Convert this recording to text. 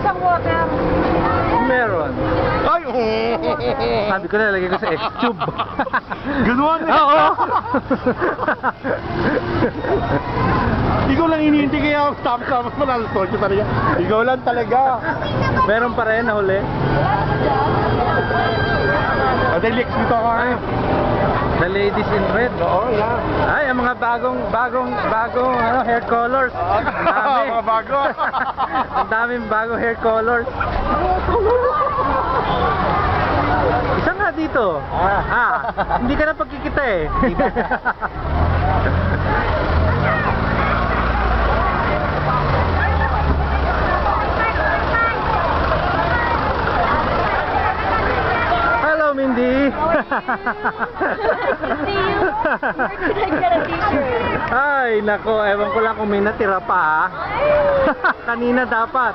isang water. Meron. Ay, Sabi ko na, lagay ko sa X-Tube. Ganon eh. Oo. Ikaw lang iniintay kaya ako stop mo lang torture talaga. Ikaw lang talaga. Meron pa rin nahuli. Ate Lex, dito ako Ay, the ladies in red. Oo, yan. Ay, ang mga bagong ano, hair colors. Ang dami. Mga bago. Ang daming bagong hair colors. Isa nga dito. Hindi ka na pagkikita eh. Hello, Mindy. See you. Where did I get a t-shirt? Ay, nako, ewan ko lang kung may natira pa. Kanina dapat.